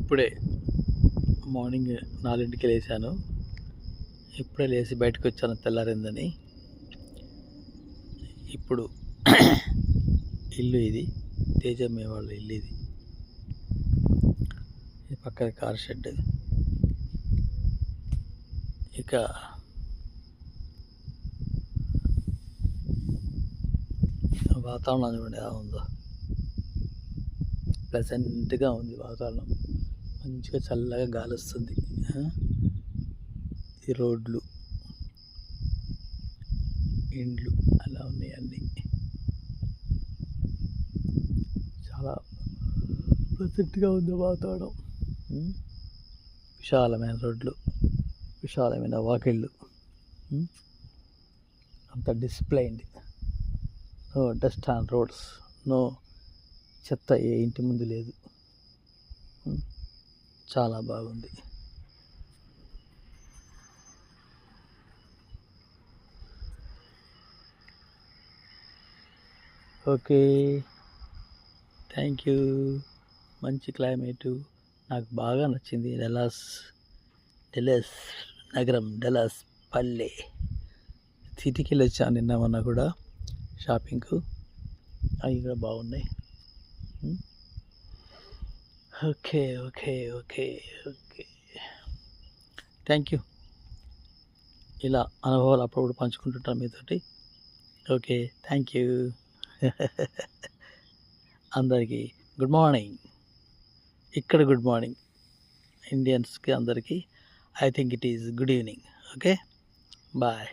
ఇప్పుడే మార్నింగ్ 4కి లేచాను. ఇప్పుడే లేచి బయటకు వచ్చాను తెల్లారిందని. ఇప్పుడు ఇల్లు ఇది తేజమ్మే వాళ్ళ ఇల్లు ఇది పక్కన కార్ షెడ్. ఇక వాతావరణం చూడండి ఎలా ఉందో, ప్లెజెంట్గా ఉంది వాతావరణం. మంచిగా చల్లగా గాలి వస్తుంది. ఈ రోడ్లు, ఇండ్లు అలా ఉన్నాయి అన్నీ. చాలా ప్లెజెంట్గా ఉంది వాతావరణం. విశాలమైన రోడ్లు, విశాలమైన వాకిళ్ళు, అంత disciplined. No dust on roads, no చెత్త ఏ ఇంటి ముందు లేదు. చాలా బాగుంది. Okay, thank you. మంచి క్లైమేటు, నాకు బాగా నచ్చింది. డెలాస్ నగరం, డెలాస్ పల్లె. సిటీకి వెళ్ళి వచ్చాను నిన్న మొన్న కూడా షాపింగ్కు. అవి కూడా బాగున్నాయి. Okay okay okay okay thank you. ఇలా అనుభవాలు అప్పుడప్పుడు పంచుకుంటుంటాను మీతోటి. Okay, thank you. అందరికీ గుడ్ మార్నింగ్. ఇక్కడ గుడ్ మార్నింగ్ ఇండియన్స్కి అందరికీ. I think it is good evening. Okay, bye.